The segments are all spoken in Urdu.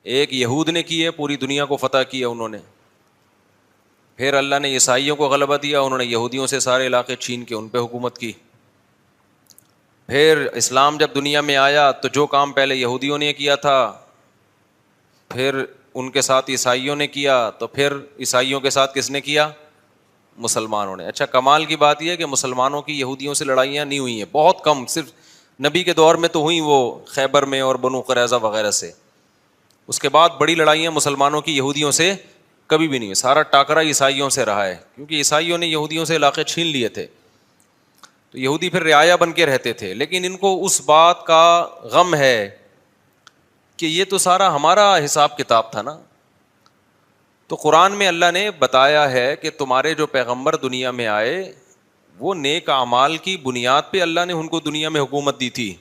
ایک یہود نے کی ہے، پوری دنیا کو فتح کیا انہوں نے. پھر اللہ نے عیسائیوں کو غلبہ دیا، انہوں نے یہودیوں سے سارے علاقے چھین کے ان پہ حکومت کی. پھر اسلام جب دنیا میں آیا تو جو کام پہلے یہودیوں نے کیا تھا پھر ان کے ساتھ عیسائیوں نے کیا، تو پھر عیسائیوں کے ساتھ کس نے کیا؟ مسلمانوں نے. اچھا، کمال کی بات یہ ہے کہ مسلمانوں کی یہودیوں سے لڑائیاں نہیں ہوئی ہیں، بہت کم، صرف نبی کے دور میں تو ہوئی وہ خیبر میں اور بنو قریظہ وغیرہ سے. اس کے بعد بڑی لڑائیاں مسلمانوں کی یہودیوں سے کبھی بھی نہیں ہوئی. سارا ٹاکرا عیسائیوں سے رہا ہے، کیونکہ عیسائیوں نے یہودیوں سے علاقے چھین لیے تھے. تو یہودی پھر رعایا بن کے رہتے تھے، لیکن ان کو اس بات کا غم ہے کہ یہ تو سارا ہمارا حساب کتاب تھا نا. تو قرآن میں اللہ نے بتایا ہے کہ تمہارے جو پیغمبر دنیا میں آئے وہ نیک اعمال کی بنیاد پہ اللہ نے ان کو دنیا میں حکومت دی تھی.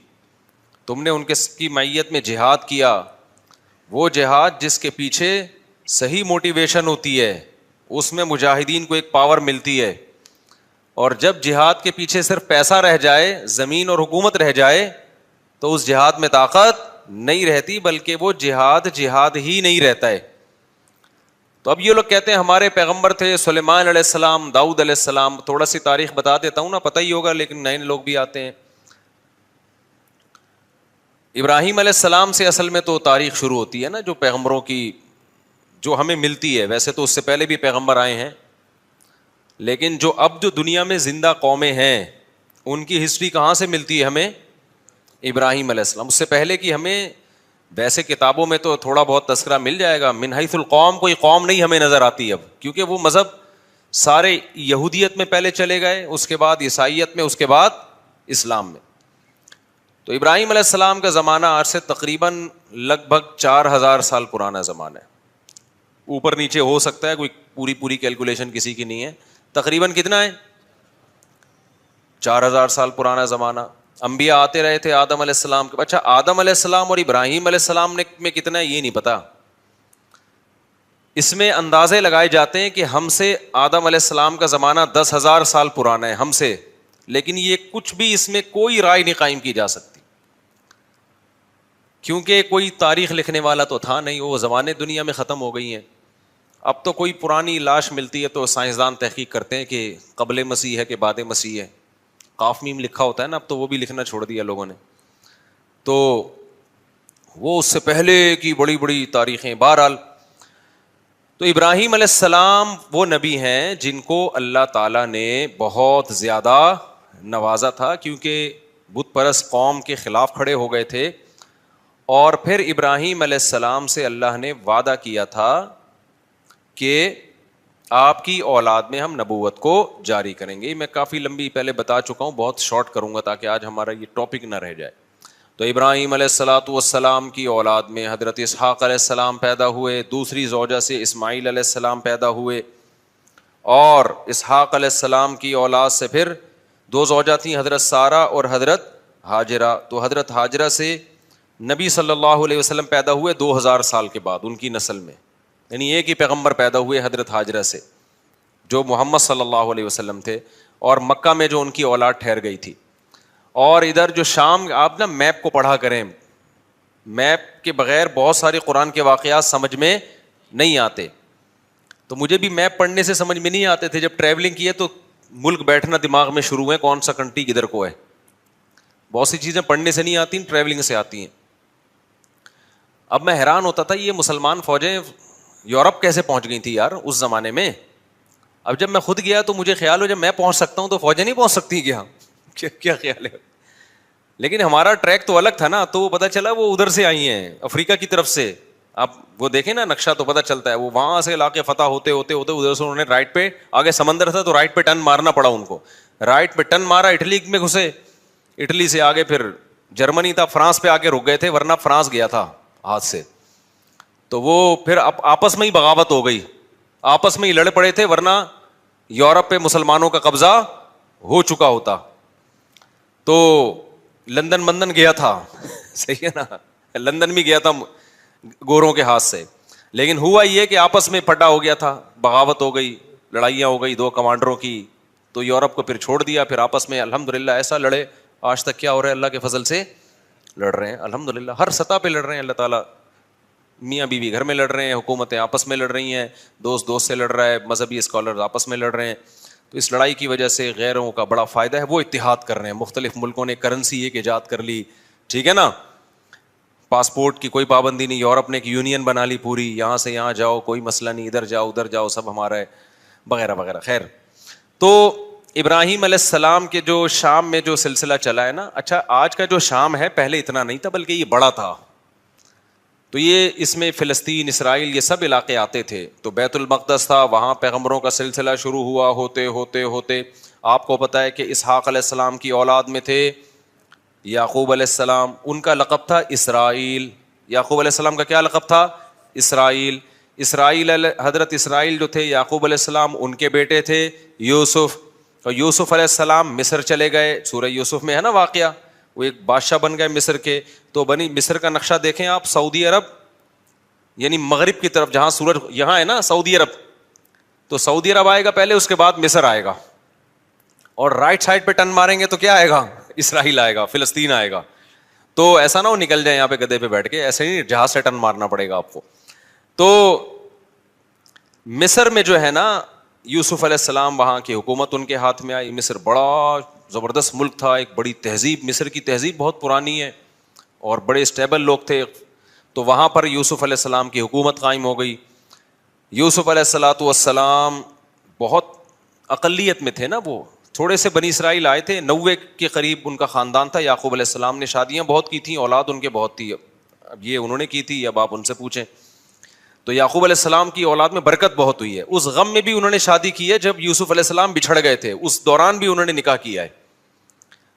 تم نے ان کی معیت میں جہاد کیا، وہ جہاد جس کے پیچھے صحیح موٹیویشن ہوتی ہے، اس میں مجاہدین کو ایک پاور ملتی ہے. اور جب جہاد کے پیچھے صرف پیسہ رہ جائے، زمین اور حکومت رہ جائے، تو اس جہاد میں طاقت نہیں رہتی، بلکہ وہ جہاد ہی نہیں رہتا ہے. تو اب یہ لوگ کہتے ہیں ہمارے پیغمبر تھے سلیمان علیہ السلام، داؤد علیہ السلام. تھوڑا سی تاریخ بتا دیتا ہوں نا، پتہ ہی ہوگا لیکن نئے لوگ بھی آتے ہیں. ابراہیم علیہ السلام سے اصل میں تو تاریخ شروع ہوتی ہے نا، جو پیغمبروں کی جو ہمیں ملتی ہے. ویسے تو اس سے پہلے بھی پیغمبر آئے ہیں، لیکن جو دنیا میں زندہ قومیں ہیں ان کی ہسٹری کہاں سے ملتی ہے ہمیں؟ ابراہیم علیہ السلام. اس سے پہلے کی ہمیں ویسے کتابوں میں تو تھوڑا بہت تذکرہ مل جائے گا، من حیث القوم کوئی قوم نہیں ہمیں نظر آتی اب، کیونکہ وہ مذہب سارے یہودیت میں پہلے چلے گئے، اس کے بعد عیسائیت میں، اس کے بعد اسلام میں. تو ابراہیم علیہ السلام کا زمانہ آج سے تقریباً لگ بھگ 4000 سال پرانا زمانہ ہے. اوپر نیچے ہو سکتا ہے، کوئی پوری کیلکولیشن کسی کی نہیں ہے. تقریباً کتنا ہے؟ 4000 سال پرانا زمانہ. انبیاء آتے رہے تھے آدم علیہ السلام کے. اچھا، آدم علیہ السلام اور ابراہیم علیہ السلام میں کتنا ہے یہ نہیں پتا. اس میں اندازے لگائے جاتے ہیں کہ ہم سے آدم علیہ السلام کا زمانہ 10,000 سال پرانا ہے ہم سے، لیکن یہ کچھ بھی اس میں کوئی رائے نہیں قائم کی جا سکتی، کیونکہ کوئی تاریخ لکھنے والا تو تھا نہیں، وہ زمانے دنیا میں ختم ہو گئی ہیں. اب تو کوئی پرانی لاش ملتی ہے تو سائنسدان تحقیق کرتے ہیں کہ قبل مسیح ہے کہ بعد مسیح ہے. قاف میم لکھا ہوتا ہے نا، اب تو وہ بھی لکھنا چھوڑ دیا لوگوں نے. تو وہ اس سے پہلے کی بڑی بڑی تاریخیں. بہرحال تو ابراہیم علیہ السلام وہ نبی ہیں جن کو اللہ تعالیٰ نے بہت زیادہ نوازا تھا، کیونکہ بت پرست قوم کے خلاف کھڑے ہو گئے تھے. اور پھر ابراہیم علیہ السلام سے اللہ نے وعدہ کیا تھا کہ آپ کی اولاد میں ہم نبوت کو جاری کریں گے. میں کافی لمبی پہلے بتا چکا ہوں، بہت شارٹ کروں گا تاکہ آج ہمارا یہ ٹاپک نہ رہ جائے. تو ابراہیم علیہ الصلاۃ والسلام کی اولاد میں حضرت اسحاق علیہ السلام پیدا ہوئے، دوسری زوجہ سے اسماعیل علیہ السلام پیدا ہوئے، اور اسحاق علیہ السلام کی اولاد سے پھر 2 زوجہ تھیں، حضرت سارہ اور حضرت ہاجرہ. تو حضرت ہاجرہ سے نبی صلی اللہ علیہ وسلم پیدا ہوئے 2000 سال کے بعد ان کی نسل میں، یعنی ایک ہی پیغمبر پیدا ہوئے حضرت ہاجرہ سے جو محمد صلی اللہ علیہ وسلم تھے، اور مکہ میں جو ان کی اولاد ٹھہر گئی تھی. اور ادھر جو شام، آپ نا میپ کو پڑھا کریں، میپ کے بغیر بہت سارے قرآن کے واقعات سمجھ میں نہیں آتے. تو مجھے بھی میپ پڑھنے سے سمجھ میں نہیں آتے تھے، جب ٹریولنگ کی ہے تو ملک بیٹھنا دماغ میں شروع ہے، کون سا کنٹری کدھر کو ہے. بہت سی چیزیں پڑھنے سے نہیں آتی، ٹریولنگ سے آتی ہیں. اب میں حیران ہوتا تھا یہ مسلمان فوجیں یورپ کیسے پہنچ گئی تھی یار اس زمانے میں. اب جب میں خود گیا تو مجھے خیال ہو جب میں پہنچ سکتا ہوں تو فوجیں نہیں پہنچ سکتی کیا؟ کیا خیال ہے؟ لیکن ہمارا ٹریک تو الگ تھا نا، تو پتہ چلا وہ ادھر سے آئی ہیں، افریقہ کی طرف سے. آپ وہ دیکھیں نا نقشہ تو پتہ چلتا ہے، وہ وہاں سے علاقے فتح ہوتے ہوتے ادھر سے انہوں نے رائٹ پہ، آگے سمندر تھا تو رائٹ پہ ٹرن مارنا پڑا ان کو. رائٹ پہ ٹرن مارا، اٹلی میں گھسے، اٹلی سے آگے پھر جرمنی تھا، فرانس پہ آ کے رک گئے تھے، ورنہ فرانس گیا تھا ہاتھ سے. تو وہ پھر آپس میں ہی بغاوت ہو گئی، آپس میں ہی لڑ پڑے تھے، ورنہ یورپ پہ مسلمانوں کا قبضہ ہو چکا ہوتا. تو لندن گیا تھا صحیح ہے نا، لندن بھی گیا تھا گوروں کے ہاتھ سے. لیکن ہوا یہ کہ آپس میں پھٹا ہو گیا تھا، بغاوت ہو گئی، لڑائیاں ہو گئی 2 کمانڈروں کی. تو یورپ کو پھر چھوڑ دیا، پھر آپس میں الحمدللہ ایسا لڑے. آج تک کیا ہو رہا ہے؟ اللہ کے فضل سے لڑ رہے ہیں الحمدللہ، ہر سطح پہ لڑ رہے ہیں. اللہ تعالیٰ میاں بیوی گھر میں لڑ رہے ہیں, حکومتیں آپس میں لڑ رہی ہیں, دوست دوست سے لڑ رہا ہے, مذہبی اسکالر آپس میں لڑ رہے ہیں. تو اس لڑائی کی وجہ سے غیروں کا بڑا فائدہ ہے, وہ اتحاد کر رہے ہیں. مختلف ملکوں نے کرنسی ایک ایجاد کر لی, ٹھیک ہے نا, پاسپورٹ کی کوئی پابندی نہیں, یورپ نے ایک یونین بنا لی پوری, یہاں سے یہاں جاؤ کوئی مسئلہ نہیں, ادھر جاؤ ادھر جاؤ سب ہمارا ہے, وغیرہ وغیرہ. خیر, تو ابراہیم علیہ السلام کے جو شام میں جو سلسلہ چلا ہے نا, اچھا آج کا جو شام ہے پہلے اتنا نہیں تھا بلکہ یہ بڑا تھا. تو یہ اس میں فلسطین, اسرائیل, یہ سب علاقے آتے تھے. تو بیت المقدس تھا, وہاں پیغمبروں کا سلسلہ شروع ہوا, ہوتے ہوتے ہوتے آپ کو پتہ ہے کہ اسحاق علیہ السلام کی اولاد میں تھے یعقوب علیہ السلام, ان کا لقب تھا اسرائیل. یعقوب علیہ السلام کا کیا لقب تھا؟ اسرائیل. حضرت اسرائیل جو تھے یعقوب علیہ السلام ان کے بیٹے تھے یوسف. اور یوسف علیہ السلام مصر چلے گئے, سورہ یوسف میں ہے نا واقعہ, وہ ایک بادشاہ بن گئے مصر کے. تو بنی مصر کا نقشہ دیکھیں آپ, سعودی عرب یعنی مغرب کی طرف جہاں سورج یہاں ہے نا سعودی عرب, تو سعودی عرب آئے گا پہلے, اس کے بعد مصر آئے گا, اور رائٹ سائڈ پہ ٹرن ماریں گے تو کیا آئے گا؟ اسرائیل آئے گا, فلسطین آئے گا. تو ایسا نہ ہو نکل جائے یہاں پہ گدھے پہ بیٹھ کے, ایسے نہیں جہاز سے ٹرن مارنا پڑے گا آپ کو. تو مصر میں جو ہے نا یوسف علیہ السلام, وہاں کی حکومت ان کے ہاتھ میں آئی. مصر بڑا زبردست ملک تھا, ایک بڑی تہذیب, مصر کی تہذیب بہت پرانی ہے اور بڑے اسٹیبل لوگ تھے. تو وہاں پر یوسف علیہ السلام کی حکومت قائم ہو گئی. یوسف علیہ السلام بہت اقلیت میں تھے نا, وہ تھوڑے سے بنی اسرائیل آئے تھے, 90 کے قریب ان کا خاندان تھا. یعقوب علیہ السلام نے شادیاں بہت کی تھیں, اولاد ان کے بہت تھی. اب یہ انہوں نے کی تھی, اب آپ ان سے پوچھیں. تو یعقوب علیہ السلام کی اولاد میں برکت بہت ہوئی ہے. اس غم میں بھی انہوں نے شادی کی ہے جب یوسف علیہ السلام بچھڑ گئے تھے, اس دوران بھی انہوں نے نکاح کیا ہے.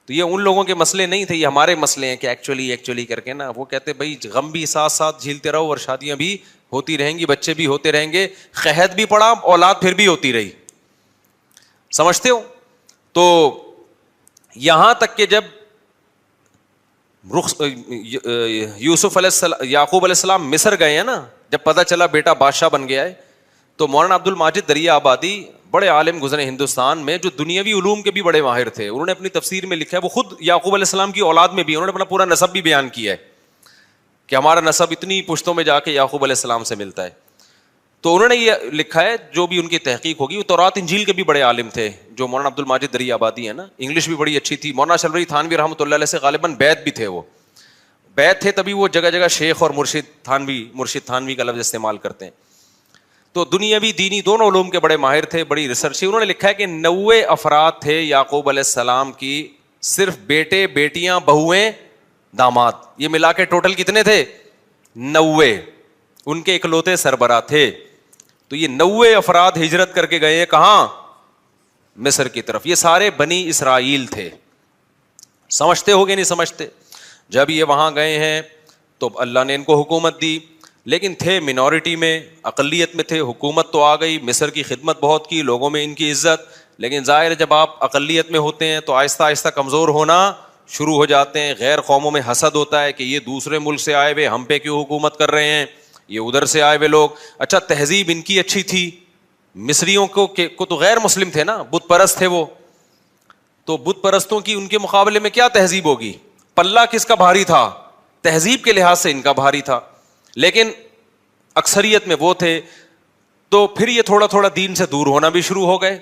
تو یہ ان لوگوں کے مسئلے نہیں تھے, یہ ہمارے مسئلے ہیں کہ ایکچولی کر کے نا, وہ کہتے بھائی غم بھی ساتھ ساتھ جھیلتے رہو اور شادیاں بھی ہوتی رہیں گی, بچے بھی ہوتے رہیں گے, قحط بھی پڑا, اولاد پھر بھی ہوتی رہی. سمجھتے ہو؟ تو یہاں تک کہ جب یوسف علیہ السلام, یعقوب علیہ السلام مصر گئے ہیں نا, جب پتہ چلا بیٹا بادشاہ بن گیا ہے, تو مولانا عبد الماجد دریا آبادی بڑے عالم گزرے ہندوستان میں, جو دنیاوی علوم کے بھی بڑے ماہر تھے. انہوں نے اپنی تفسیر میں لکھا ہے, وہ خود یعقوب علیہ السلام کی اولاد میں بھی انہوں نے اپنا پورا نسب بھی بیان کیا ہے کہ ہمارا نسب اتنی پشتوں میں جا کے یعقوب علیہ السلام سے ملتا ہے. تو انہوں نے یہ لکھا ہے, جو بھی ان کی تحقیق ہوگی, وہ تورات انجیل کے بھی بڑے عالم تھے جو مولانا عبد الماجد دریا آبادی ہے نا, انگلش بھی بڑی اچھی تھی. مولانا شلوری تھانوی رحمۃ اللہ علیہ سے غالباً بیت بھی تھے, وہ بیت تھے, تبھی وہ جگہ جگہ شیخ اور مرشد تھانوی کا لفظ استعمال کرتے ہیں. تو دنیاوی دینی دونوں علوم کے بڑے ماہر تھے, بڑی ریسرچ. انہوں نے لکھا ہے کہ 90 افراد تھے یعقوب علیہ السلام کی, صرف بیٹے, بیٹیاں, بہویں, داماد, یہ ملا کے ٹوٹل کتنے تھے؟ 90. ان کے اکلوتے سربراہ تھے. تو یہ 90 افراد ہجرت کر کے گئے کہاں؟ مصر کی طرف. یہ سارے بنی اسرائیل تھے. سمجھتے ہو گے نہیں سمجھتے؟ جب یہ وہاں گئے ہیں تو اللہ نے ان کو حکومت دی, لیکن تھے منورٹی میں, اقلیت میں تھے. حکومت تو آ گئی, مصر کی خدمت بہت کی, لوگوں میں ان کی عزت, لیکن ظاہر ہے جب آپ اقلیت میں ہوتے ہیں تو آہستہ آہستہ کمزور ہونا شروع ہو جاتے ہیں. غیر قوموں میں حسد ہوتا ہے کہ یہ دوسرے ملک سے آئے ہوئے ہم پہ کیوں حکومت کر رہے ہیں, یہ ادھر سے آئے ہوئے لوگ. اچھا تہذیب ان کی اچھی تھی, مصریوں کو تو غیر مسلم تھے نا, بت پرست تھے وہ, تو بت پرستوں کی ان کے مقابلے میں کیا تہذیب ہوگی؟ پلہ کس کا بھاری تھا؟ تہذیب کے لحاظ سے ان کا بھاری تھا, لیکن اکثریت میں وہ تھے. تو پھر یہ تھوڑا تھوڑا دین سے دور ہونا بھی شروع ہو گئے.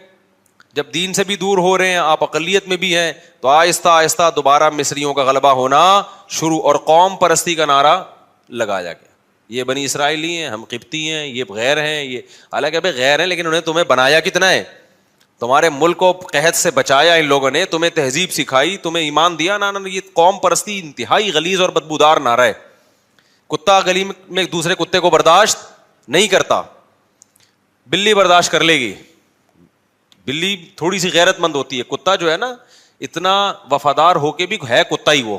جب دین سے بھی دور ہو رہے ہیں, آپ اقلیت میں بھی ہیں, تو آہستہ آہستہ دوبارہ مصریوں کا غلبہ ہونا شروع, اور قوم پرستی کا نعرہ لگایا گیا. یہ بنی اسرائیلی ہیں, ہم قبطی ہیں, یہ غیر ہیں, یہ حالانکہ ابھی غیر ہیں, لیکن انہیں تمہیں بنایا کتنا ہے؟ تمہارے ملک کو قحط سے بچایا ان لوگوں نے, تمہیں تہذیب سکھائی, تمہیں ایمان دیا. نا یہ قوم پرستی انتہائی غلیظ اور بدبودار نعرہ ہے. کتا گلی میں ایک دوسرے کتے کو برداشت نہیں کرتا, بلی برداشت کر لے گی, بلی تھوڑی سی غیرت مند ہوتی ہے. کتا جو ہے نا اتنا وفادار ہو کے بھی ہے کتا ہی وہ.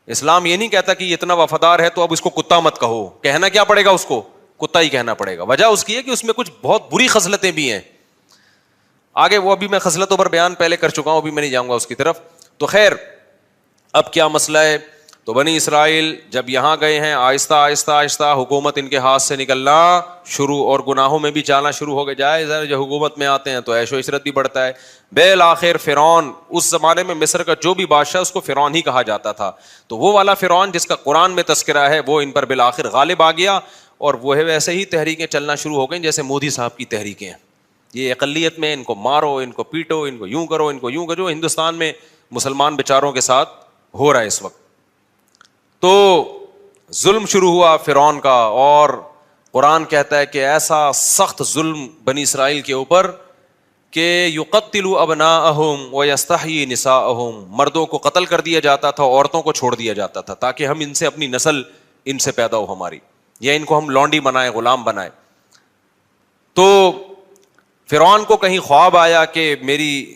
اسلام یہ نہیں کہتا کہ یہ اتنا وفادار ہے تو اب اس کو کتا مت کہو, کہنا کیا پڑے گا اس کو؟ کتا ہی کہنا پڑے گا. وجہ اس کی ہے کہ اس میں کچھ بہت بری خصلتیں بھی ہیں. آگے وہ ابھی میں خصلتوں پر بیان پہلے کر چکا ہوں, ابھی میں نہیں جاؤں گا اس کی طرف. تو خیر اب کیا مسئلہ ہے؟ تو بنی اسرائیل جب یہاں گئے ہیں آہستہ آہستہ آہستہ حکومت ان کے ہاتھ سے نکلنا شروع, اور گناہوں میں بھی جانا شروع ہو گئے. جائز ہے جب حکومت میں آتے ہیں تو عیش و عشرت بھی بڑھتا ہے. بالآخر فرعون, اس زمانے میں مصر کا جو بھی بادشاہ اس کو فرعون ہی کہا جاتا تھا, تو وہ والا فرعون جس کا قرآن میں تذکرہ ہے وہ ان پر بالآخر غالب آ گیا, اور وہ ہے ویسے ہی تحریکیں چلنا شروع ہو گئیں جیسے مودی صاحب کی تحریکیں ہیں. یہ اقلیت میں ان کو مارو, ان کو پیٹو, ان کو یوں کرو, ان کو یوں کرو, ہندوستان میں مسلمان بیچاروں کے ساتھ ہو رہا ہے اس وقت. تو ظلم شروع ہوا فرعون کا, اور قرآن کہتا ہے کہ ایسا سخت ظلم بنی اسرائیل کے اوپر کہ یقتل ابناءہم ویستحیی نساءہم, مردوں کو قتل کر دیا جاتا تھا, عورتوں کو چھوڑ دیا جاتا تھا تاکہ ہم ان سے اپنی نسل ان سے پیدا ہو ہماری, یا ان کو ہم لونڈی بنائیں, غلام بنائیں. تو فرعون کو کہیں خواب آیا کہ میری,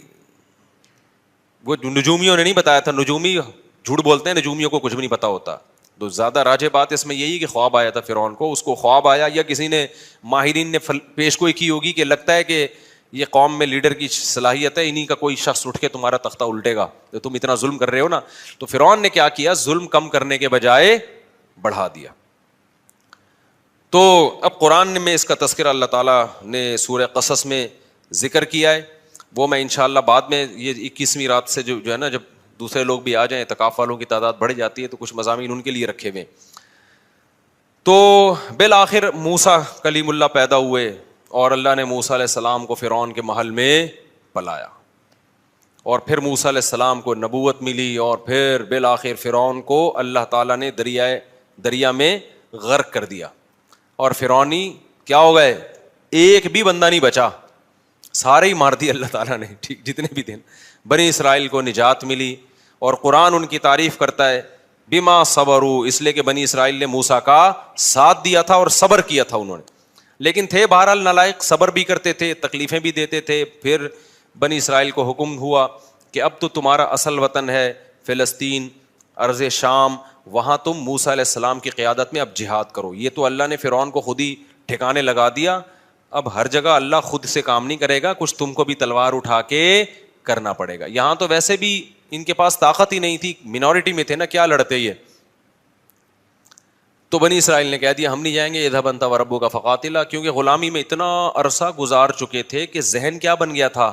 وہ نجومیوں نے نہیں بتایا تھا, نجومی جھوٹ بولتے ہیں, نجومیوں کو کچھ بھی نہیں پتا ہوتا, تو زیادہ راجح بات اس میں یہی کہ خواب آیا تھا فرعون کو, اس کو خواب آیا یا کسی نے ماہرین نے پیش گوئی کی ہوگی کہ لگتا ہے کہ یہ قوم میں لیڈر کی صلاحیت ہے, انہی کا کوئی شخص اٹھ کے تمہارا تختہ الٹے گا, تو تم اتنا ظلم کر رہے ہو نا. تو فرعون نے کیا کیا, ظلم کم کرنے کے بجائے بڑھا دیا. تو اب قرآن میں اس کا تذکرہ اللہ تعالیٰ نے سورہ قصص میں ذکر کیا ہے, وہ میں انشاءاللہ بعد میں یہ 21ویں رات سے جو ہے نا, جب دوسرے لوگ بھی آ جائیں, اعتکاف والوں کی تعداد بڑھ جاتی ہے, تو کچھ مضامین ان کے لیے رکھے ہوئے. تو بالآخر موسیٰ کلیم اللہ پیدا ہوئے, اور اللہ نے موسیٰ علیہ السلام کو فرعون کے محل میں پلایا, اور پھر موسیٰ علیہ السلام کو نبوت ملی, اور پھر بالآخر فرعون کو اللہ تعالیٰ نے دریا میں غرق کر دیا, اور فرعونی کیا ہو گئے, ایک بھی بندہ نہیں بچا, سارے ہی مار دیے اللہ تعالیٰ نے, ٹھیک, جتنے بھی تھے. بنی اسرائیل کو نجات ملی, اور قرآن ان کی تعریف کرتا ہے بما صبروا, اس لیے کہ بنی اسرائیل نے موسیٰ کا ساتھ دیا تھا اور صبر کیا تھا انہوں نے, لیکن تھے بہرحال نالائق, صبر بھی کرتے تھے, تکلیفیں بھی دیتے تھے. پھر بنی اسرائیل کو حکم ہوا کہ اب تو تمہارا اصل وطن ہے فلسطین, ارض شام, وہاں تم موسیٰ علیہ السلام کی قیادت میں اب جہاد کرو. یہ تو اللہ نے فرعون کو خود ہی ٹھکانے لگا دیا, اب ہر جگہ اللہ خود سے کام نہیں کرے گا, کچھ تم کو بھی تلوار اٹھا کے کرنا پڑے گا. یہاں تو ویسے بھی ان کے پاس طاقت ہی نہیں تھی, منورٹی میں تھے نا, کیا لڑتے یہ. تو بنی اسرائیل نے کہہ دیا ہم نہیں جائیں گے, اذهب انت وربک فقاتلا, کیونکہ غلامی میں اتنا عرصہ گزار چکے تھے کہ ذہن کیا بن گیا تھا,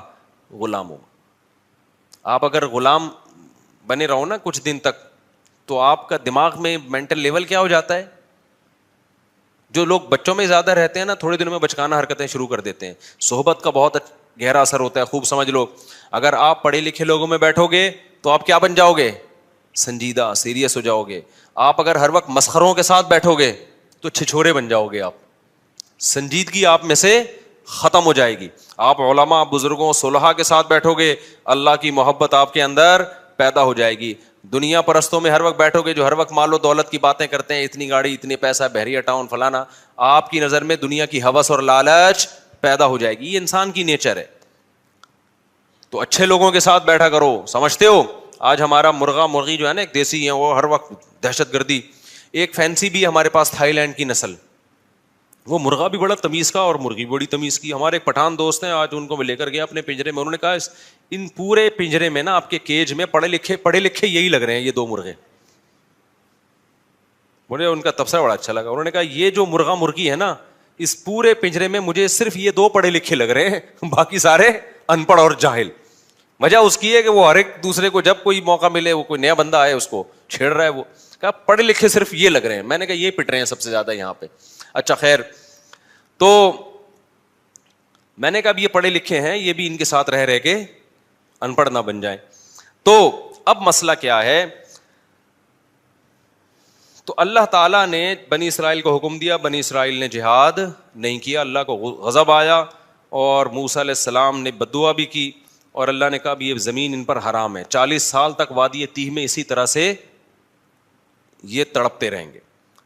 غلاموں. آپ اگر غلام بنے رہو نا کچھ دن تک, تو آپ کا دماغ میں مینٹل لیول کیا ہو جاتا ہے. جو لوگ بچوں میں زیادہ رہتے ہیں نا, تھوڑے دنوں میں بچکانہ حرکتیں شروع کر دیتے ہیں. صحبت کا بہت گہرا اثر ہوتا ہے, خوب سمجھ لو. اگر آپ پڑھے لکھے لوگوں میں بیٹھو گے تو آپ کیا بن جاؤ گے, سنجیدہ, سیریس ہو جاؤ گے. آپ اگر ہر وقت مسخروں کے ساتھ بیٹھو گے تو چھچھورے بن جاؤ گے آپ, سنجیدگی آپ میں سے ختم ہو جائے گی. آپ علماء, بزرگوں, صلحاء کے ساتھ بیٹھو گے, اللہ کی محبت آپ کے اندر پیدا ہو جائے گی. دنیا پرستوں میں ہر وقت بیٹھو گے جو ہر وقت مال و دولت کی باتیں کرتے ہیں, اتنی گاڑی, اتنے پیسہ, بحریہ ٹاؤن, فلانا, آپ کی نظر میں دنیا کی ہوس اور لالچ پیدا ہو جائے گی. یہ انسان کی نیچر ہے. تو اچھے لوگوں کے ساتھ بیٹھا کرو. سمجھتے ہو آج ہمارا مرغا مرغی جو ہے نا, ایک دیسی ہے, وہ ہر وقت دہشت گردی. ایک فینسی بھی ہمارے پاس تھائی لینڈ کی نسل, وہ مرغا بھی بڑا تمیز کا اور مرغی بڑی تمیز کی. ہمارے ایک پٹھان دوست ہیں, آج ان کو میں لے کر گیا اپنے پنجرے میں, انہوں نے کہا ان پورے پنجرے میں نا آپ کے کیج میں پڑھے لکھے یہی لگ رہے ہیں, یہ دو مرغے. مجھے ان کا تبصرہ بڑا اچھا لگا. انہوں نے کہا یہ جو مرغا مرغی ہے نا, اس پورے پنجرے میں مجھے صرف یہ دو پڑھے لکھے لگ رہے ہیں, باقی سارے ان پڑھ اور جاہل. وجہ اس کی ہے کہ وہ ہر ایک دوسرے کو جب کوئی موقع ملے, وہ کوئی نیا بندہ آئے اس کو چھیڑ رہا ہے. وہ کہا پڑھے لکھے صرف یہ لگ رہے ہیں. میں نے کہا یہ پٹ رہے ہیں سب سے زیادہ یہاں پہ. اچھا خیر, تو میں نے کہا اب یہ پڑھے لکھے ہیں, یہ بھی ان کے ساتھ رہ کے ان پڑھ نہ بن جائیں. تو اب مسئلہ کیا ہے, تو اللہ تعالیٰ نے بنی اسرائیل کو حکم دیا, بنی اسرائیل نے جہاد نہیں کیا, اللہ کو غضب آیا, اور موسیٰ علیہ السلام نے بددعا بھی کی, اور اللہ نے کہا یہ زمین ان پر حرام ہے. 40 سال تک وادی تیہ میں اسی طرح سے یہ تڑپتے رہیں گے.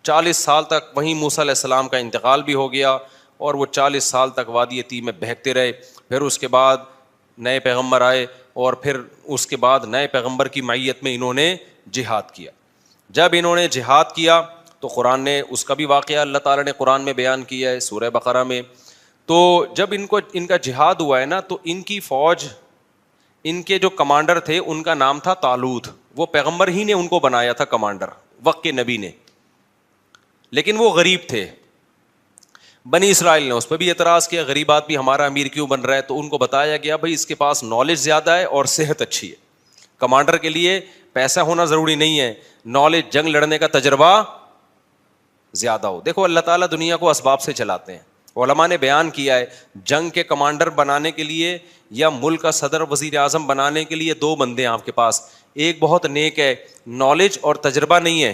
40 سال تک. وہیں موسیٰ علیہ السلام کا انتقال بھی ہو گیا, اور وہ 40 سال تک وادی تیہ میں بہکتے رہے. پھر اس کے بعد نئے پیغمبر آئے, اور پھر اس کے بعد نئے پیغمبر کی معیت میں انہوں نے جہاد کیا. جب انہوں نے جہاد کیا تو قرآن نے اس کا بھی واقعہ اللہ تعالیٰ نے قرآن میں بیان کیا ہے سورہ بقرہ میں. تو جب ان کا جہاد ہوا ہے نا, تو ان کی فوج, ان کے جو کمانڈر تھے ان کا نام تھا طالوت. وہ پیغمبر ہی نے ان کو بنایا تھا کمانڈر, وقت کے نبی نے, لیکن وہ غریب تھے. بنی اسرائیل نے اس پہ بھی اعتراض کیا, غریب آدمی ہمارا امیر کیوں بن رہا ہے؟ تو ان کو بتایا گیا بھائی اس کے پاس نالج زیادہ ہے اور صحت اچھی ہے. کمانڈر کے لیے پیسہ ہونا ضروری نہیں ہے, نالج, جنگ لڑنے کا تجربہ زیادہ ہو. دیکھو اللہ تعالیٰ دنیا کو اسباب سے چلاتے ہیں. علماء نے بیان کیا ہے جنگ کے کمانڈر بنانے کے لیے یا ملک کا صدر وزیر اعظم بنانے کے لیے 2 بندے ہیں آپ کے پاس. ایک بہت نیک ہے, نالج اور تجربہ نہیں ہے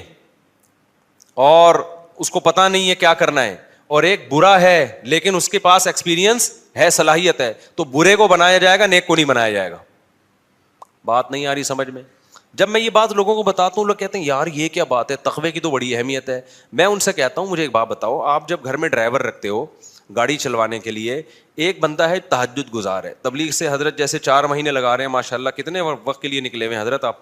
اور اس کو پتہ نہیں ہے کیا کرنا ہے, اور ایک برا ہے لیکن اس کے پاس ایکسپیرینس ہے, صلاحیت ہے. تو برے کو بنایا جائے گا, نیک کو نہیں بنایا جائے گا. بات نہیں آ رہی سمجھ میں؟ جب میں یہ بات لوگوں کو بتاتا ہوں لوگ کہتے ہیں یار یہ کیا بات ہے, تقوی کی تو بڑی اہمیت ہے. میں ان سے کہتا ہوں مجھے ایک بات بتاؤ, آپ جب گھر میں ڈرائیور رکھتے ہو گاڑی چلوانے کے لیے, ایک بندہ ہے تہجد گزار ہے, تبلیغ سے حضرت جیسے 4 مہینے لگا رہے ہیں ماشاءاللہ, کتنے وقت کے لیے نکلے ہوئے ہیں حضرت آپ؟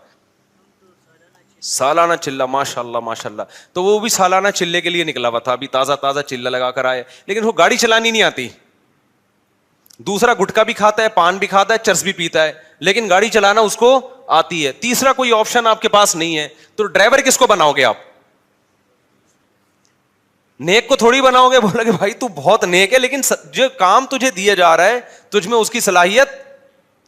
سالانہ چلہ, ماشاء اللہ ماشاء اللہ. تو وہ بھی سالانہ چلے کے لیے نکلا ہوا تھا, ابھی تازہ تازہ چلہ لگا کر آئے, لیکن وہ گاڑی چلانی نہیں آتی. دوسرا گٹکا بھی کھاتا ہے, پان بھی کھاتا ہے, چرس بھی پیتا ہے, لیکن گاڑی چلانا اس کو آتی ہے. تیسرا کوئی آپشن آپ کے پاس نہیں ہے, تو ڈرائیور کس کو بناؤ گے آپ؟ نیک کو تھوڑی بناؤ گے. بولا کہ بھائی تو بہت نیک ہے لیکن جو کام تجھے دیا جا رہا ہے تجھ میں اس کی صلاحیت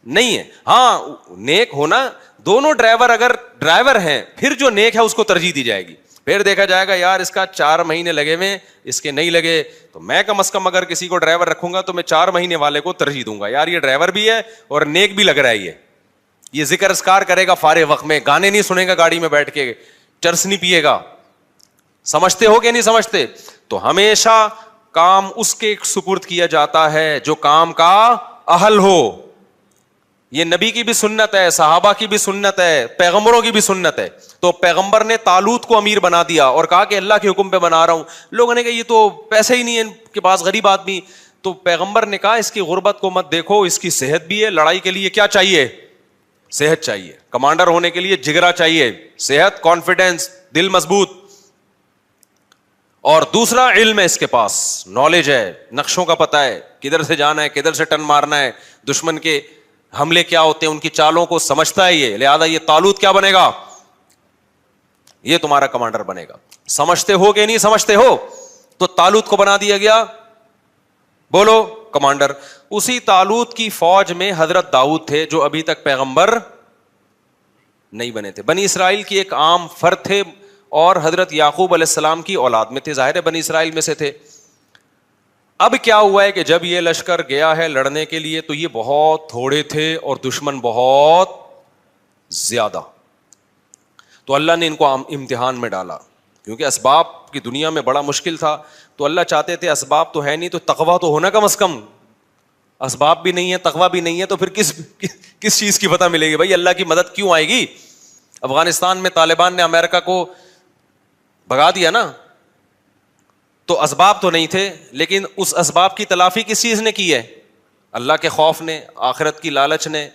نہیں ہے. ہاں نیک ہونا, دونوں ڈرائیور اگر ڈرائیور ہیں پھر جو نیک ہے اس کو ترجیح دی جائے گی. پھر دیکھا جائے گا یار اس کا 4 مہینے لگے ہوئے, اس کے نہیں لگے, تو میں کم از کم اگر کسی کو ڈرائیور رکھوں گا تو میں 4 مہینے والے کو ترجیح دوں گا, یار یہ ڈرائیور بھی ہے اور نیک بھی لگ رہا ہے, یہ ذکر اذکار کرے گا فارغ وقت میں, گانے نہیں سنے گا گاڑی میں بیٹھ کے, چرس نہیں پیے گا. سمجھتے ہو کہ نہیں سمجھتے؟ تو ہمیشہ کام اس کے سپرد کیا جاتا ہے جو کام کا اہل ہو. یہ نبی کی بھی سنت ہے, صحابہ کی بھی سنت ہے, پیغمبروں کی بھی سنت ہے. تو پیغمبر نے طالوت کو امیر بنا دیا اور کہا کہ اللہ کے حکم پہ بنا رہا ہوں. لوگوں نے کہا یہ تو پیسے ہی نہیں ہے ان کے پاس, غریب آدمی. تو پیغمبر نے کہا اس کی غربت کو مت دیکھو, اس کی صحت بھی ہے, لڑائی کے لیے کیا چاہیے؟ صحت چاہیے. کمانڈر ہونے کے لیے جگرا چاہیے, صحت, کانفیڈینس, دل مضبوط. اور دوسرا علم ہے, اس کے پاس نالج ہے, نقشوں کا پتہ ہے, کدھر سے جانا ہے, کدھر سے ٹن مارنا ہے, دشمن کے حملے کیا ہوتے ہیں ان کی چالوں کو سمجھتا ہے یہ. لہذا یہ طالوت کیا بنے گا؟ یہ تمہارا کمانڈر بنے گا. سمجھتے ہو کہ نہیں سمجھتے ہو؟ تو طالوت کو بنا دیا گیا, بولو, کمانڈر. اسی طالوت کی فوج میں حضرت داؤد تھے جو ابھی تک پیغمبر نہیں بنے تھے. بنی اسرائیل کی ایک عام فرد تھے اور حضرت یعقوب علیہ السلام کی اولاد میں تھے, ظاہر ہے بنی اسرائیل میں سے تھے. اب کیا ہوا ہے کہ جب یہ لشکر گیا ہے لڑنے کے لیے تو یہ بہت تھوڑے تھے اور دشمن بہت زیادہ. تو اللہ نے ان کو امتحان میں ڈالا, کیونکہ اسباب کی دنیا میں بڑا مشکل تھا. تو اللہ چاہتے تھے اسباب تو ہے نہیں تو تقویٰ تو ہونا کم از کم. اسباب بھی نہیں ہے, تقویٰ بھی نہیں ہے, تو پھر کس چیز کی پتہ ملے گی بھائی, اللہ کی مدد کیوں آئے گی؟ افغانستان میں طالبان نے امریکہ کو بھگا دیا نا, تو اسباب تو نہیں تھے, لیکن اس اسباب کی تلافی کس چیز نے کی ہے؟ اللہ کے خوف نے, آخرت کی لالچ نے.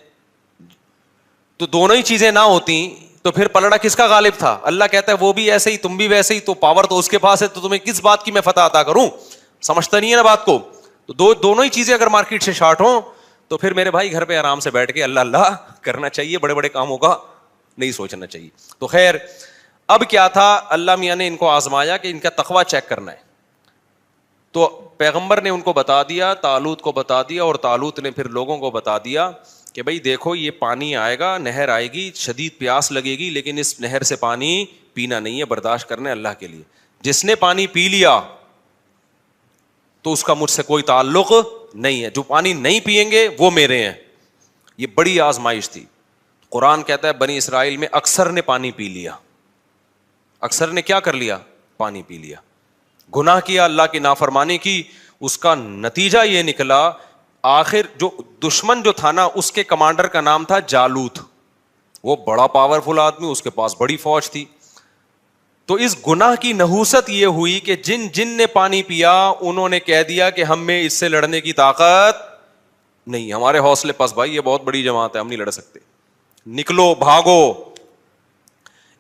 تو دونوں ہی چیزیں نہ ہوتی تو پھر پلڑا کس کا غالب تھا؟ اللہ کہتا ہے وہ بھی ایسے ہی تم بھی ویسے ہی, تو پاور تو اس کے پاس ہے, تو تمہیں کس بات کی میں فتح عطا کروں؟ سمجھتا نہیں ہے نا بات کو. تو دونوں ہی چیزیں اگر مارکیٹ سے شارٹ ہوں تو پھر میرے بھائی گھر پہ آرام سے بیٹھ کے اللہ اللہ کرنا چاہیے, بڑے بڑے کاموں کا نہیں سوچنا چاہیے. تو خیر اب کیا تھا, اللہ میاں نے ان کو آزمایا کہ ان کا تقویٰ چیک کرنا ہے. تو پیغمبر نے ان کو بتا دیا, طالوت کو بتا دیا, اور طالوت نے پھر لوگوں کو بتا دیا کہ بھائی دیکھو یہ پانی آئے گا, نہر آئے گی, شدید پیاس لگے گی, لیکن اس نہر سے پانی پینا نہیں ہے, برداشت کرنا ہے اللہ کے لیے. جس نے پانی پی لیا تو اس کا مجھ سے کوئی تعلق نہیں ہے, جو پانی نہیں پئیں گے وہ میرے ہیں. یہ بڑی آزمائش تھی. قرآن کہتا ہے بنی اسرائیل میں اکثر نے پانی پی لیا. اکثر نے کیا کر لیا؟ پانی پی لیا. گناہ کیا, اللہ کی نافرمانی کی, اس کا نتیجہ یہ نکلا آخر جو دشمن جو تھا نا اس کے کمانڈر کا نام تھا جالوت. وہ بڑا پاورفل آدمی, اس کے پاس بڑی فوج تھی. تو اس گناہ کی نحوست یہ ہوئی کہ جن نے پانی پیا انہوں نے کہہ دیا کہ ہم میں اس سے لڑنے کی طاقت نہیں, ہمارے حوصلے پاس بھائی, یہ بہت بڑی جماعت ہے, ہم نہیں لڑ سکتے, نکلو بھاگو.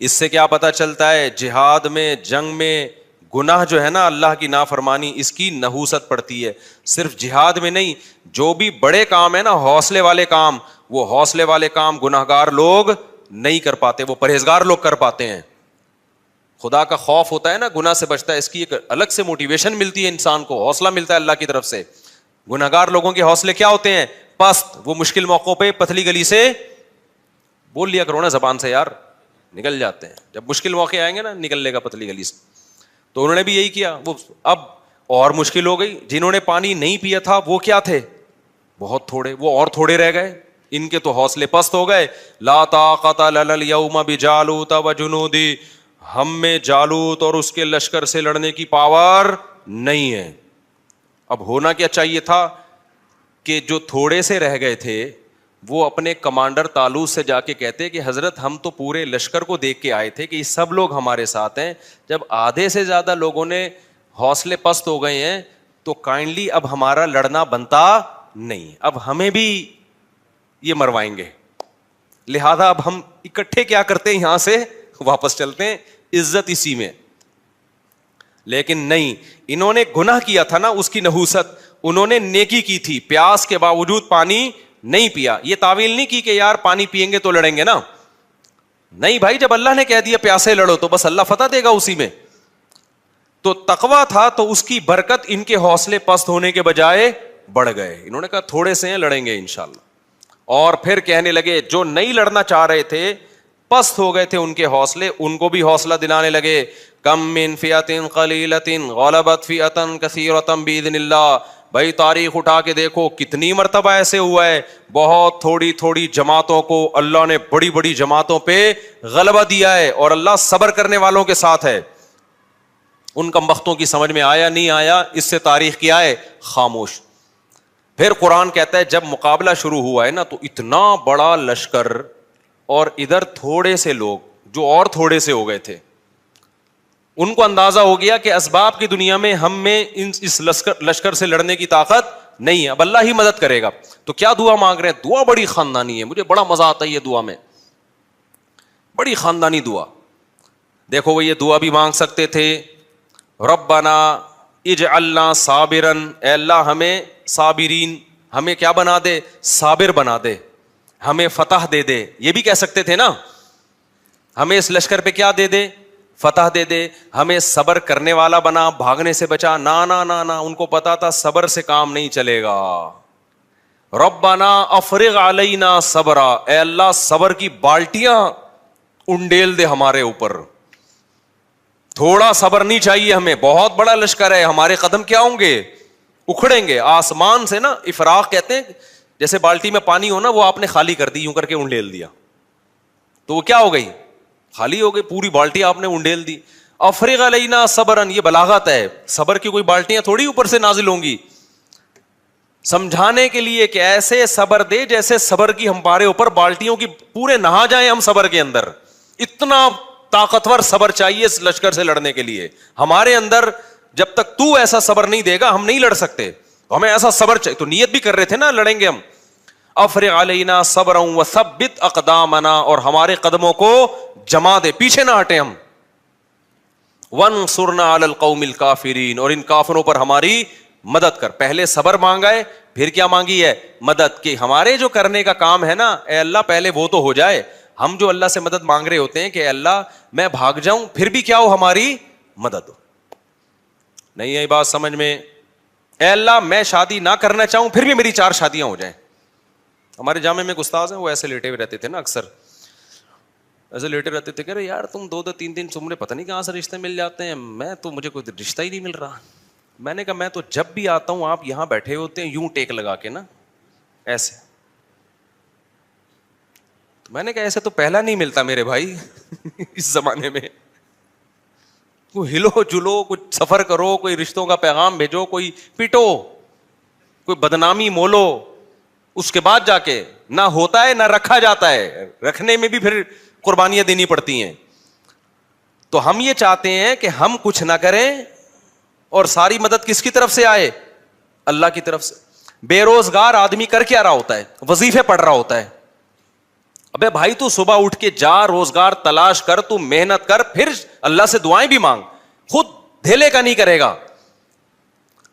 اس سے کیا پتہ چلتا ہے؟ جہاد میں, جنگ میں گناہ جو ہے نا, اللہ کی نافرمانی, اس کی نحوست پڑتی ہے. صرف جہاد میں نہیں, جو بھی بڑے کام ہے نا, حوصلے والے کام, وہ حوصلے والے کام گناہگار لوگ نہیں کر پاتے, وہ پرہیزگار لوگ کر پاتے ہیں. خدا کا خوف ہوتا ہے نا, گناہ سے بچتا ہے, اس کی ایک الگ سے موٹیویشن ملتی ہے انسان کو, حوصلہ ملتا ہے اللہ کی طرف سے. گناہگار لوگوں کے حوصلے کیا ہوتے ہیں؟ پست. وہ مشکل موقعوں پہ پتلی گلی سے بول لیا کرو نا زبان سے یار, نکل جاتے ہیں. جب مشکل موقع آئیں گے نا نکل لے گا پتلی گلی سے. تو انہوں نے بھی یہی کیا. وہ اب اور مشکل ہو گئی. جنہوں نے پانی نہیں پیا تھا وہ کیا تھے؟ بہت تھوڑے. وہ اور تھوڑے رہ گئے, ان کے تو حوصلے پست ہو گئے. لا طاقت لنا اليوم بجالوت وجنودی, ہم میں جالوت اور اس کے لشکر سے لڑنے کی پاور نہیں ہے. اب ہونا کیا چاہیے تھا کہ جو تھوڑے سے رہ گئے تھے وہ اپنے کمانڈر طالوت سے جا کے کہتے کہ حضرت ہم تو پورے لشکر کو دیکھ کے آئے تھے کہ یہ سب لوگ ہمارے ساتھ ہیں, جب آدھے سے زیادہ لوگوں نے حوصلے پست ہو گئے ہیں تو کائنڈلی اب ہمارا لڑنا بنتا نہیں, اب ہمیں بھی یہ مروائیں گے, لہذا اب ہم اکٹھے کیا کرتے ہیں, یہاں سے واپس چلتے ہیں, عزت اسی میں. لیکن نہیں, انہوں نے گناہ کیا تھا نا, اس کی نحوست. انہوں نے نیکی کی تھی, پیاس کے باوجود پانی نہیں پیا. یہ تعویل نہیں کی کہ یار پانی پئیں گے تو لڑیں گے نا, نہیں بھائی, جب اللہ نے کہہ دیا پیاسے لڑو تو بس اللہ فتح دے گا اسی میں. تو تقویٰ تھا تو اس کی برکت ان کے حوصلے پست ہونے کے بجائے بڑھ گئے. انہوں نے کہا تھوڑے سے ہیں, لڑیں گے انشاءاللہ. اور پھر کہنے لگے جو نہیں لڑنا چاہ رہے تھے, پست ہو گئے تھے ان کے حوصلے, ان کو بھی حوصلہ دلانے لگے. کم من فئۃ قلیلۃ غلبت فئۃ کثیرۃ باذن اللہ. بھائی تاریخ اٹھا کے دیکھو کتنی مرتبہ ایسے ہوا ہے, بہت تھوڑی تھوڑی جماعتوں کو اللہ نے بڑی بڑی جماعتوں پہ غلبہ دیا ہے, اور اللہ صبر کرنے والوں کے ساتھ ہے. ان کمبختوں کی سمجھ میں آیا نہیں آیا, اس سے تاریخ کیا ہے, خاموش. پھر قرآن کہتا ہے جب مقابلہ شروع ہوا ہے نا تو اتنا بڑا لشکر اور ادھر تھوڑے سے لوگ جو اور تھوڑے سے ہو گئے تھے, ان کو اندازہ ہو گیا کہ اسباب کی دنیا میں ہم میں اس لشکر سے لڑنے کی طاقت نہیں ہے, اب اللہ ہی مدد کرے گا. تو کیا دعا مانگ رہے ہیں؟ دعا بڑی خاندانی ہے, مجھے بڑا مزہ آتا ہے یہ دعا میں, بڑی خاندانی دعا. دیکھو وہ یہ دعا بھی مانگ سکتے تھے, ربنا اجعلنا صابرن, اے اللہ ہمیں صابرین, ہمیں کیا بنا دے, صابر بنا دے, ہمیں فتح دے دے. یہ بھی کہہ سکتے تھے نا, ہمیں اس لشکر پہ کیا دے دے, فتح دے دے, ہمیں صبر کرنے والا بنا, بھاگنے سے بچا. نا نا نا نا, ان کو پتا تھا صبر سے کام نہیں چلے گا. ربنا افرغ علینا صبرا, اے اللہ صبر کی بالٹیاں انڈیل دے ہمارے اوپر, تھوڑا صبر نہیں چاہیے ہمیں, بہت بڑا لشکر ہے, ہمارے قدم کیا ہوں گے, اکھڑیں گے. آسمان سے نا افراغ کہتے ہیں, جیسے بالٹی میں پانی ہو نا, وہ آپ نے خالی کر دی, یوں کر کے انڈیل دیا تو وہ کیا ہو گئی, خالی ہو گئی, پوری بالٹی آپ نے انڈیل دی. افرغ علینا صبرن, یہ بلاغت ہے, صبر کی کوئی بالٹیاں تھوڑی اوپر سے نازل ہوں گی, سمجھانے کے لیے کہ ایسے صبر دے جیسے صبر کی ہمارے اوپر بالٹیوں کی پورے نہا جائیں ہم صبر کے اندر. اتنا طاقتور صبر چاہیے اس لشکر سے لڑنے کے لیے ہمارے اندر. جب تک تو ایسا صبر نہیں دے گا ہم نہیں لڑ سکتے, ہمیں ایسا صبر چاہیے. تو نیت بھی کر رہے تھے نا, لڑیں گے ہم. افرغ علینا صبرا وثبت اقدامنا, اور ہمارے قدموں کو جما دے, پیچھے نہ ہٹیں ہم. وانصرنا علی القوم الکافرین, اور ان کافروں پر ہماری مدد کر. پہلے صبر مانگا ہے, پھر کیا مانگی ہے, مدد. کہ ہمارے جو کرنے کا کام ہے نا, اے اللہ پہلے وہ تو ہو جائے. ہم جو اللہ سے مدد مانگ رہے ہوتے ہیں کہ اے اللہ میں بھاگ جاؤں پھر بھی کیا ہو, ہماری مدد ہو. نہیں ہے بات سمجھ میں؟ اے اللہ میں شادی نہ کرنا چاہوں پھر بھی میری 4 شادیاں ہو جائیں. ہمارے جامع میں استاذ ہیں, وہ ایسے لیٹے ہوئے رہتے تھے نا, اکثر ایسے لیٹے رہتے تھے, کہہ رہے یار تم 2-2 3 تمہیں پتہ نہیں کہاں سے رشتے مل جاتے ہیں, میں تو مجھے کوئی رشتہ ہی نہیں مل رہا. میں نے کہا میں تو جب بھی آتا ہوں آپ یہاں بیٹھے ہوتے ہیں یوں ٹیک لگا کے نا ایسے. تو میں نے کہا ایسے تو پہلا نہیں ملتا میرے بھائی اس زمانے میں. کوئی ہلو جلو, کچھ سفر کرو, کوئی رشتوں کا پیغام بھیجو, کوئی پیٹو, کوئی بدنامی مولو, اس کے بعد جا کے نہ ہوتا ہے نہ رکھا جاتا ہے. رکھنے میں بھی پھر قربانیاں دینی پڑتی ہیں. تو ہم یہ چاہتے ہیں کہ ہم کچھ نہ کریں اور ساری مدد کس کی طرف سے آئے, اللہ کی طرف سے. بے روزگار آدمی کر کیا رہا ہوتا ہے, وظیفے پڑھ رہا ہوتا ہے. ابے بھائی تو صبح اٹھ کے جا, روزگار تلاش کر, تو محنت کر, پھر اللہ سے دعائیں بھی مانگ. خود دھیلے کا نہیں کرے گا.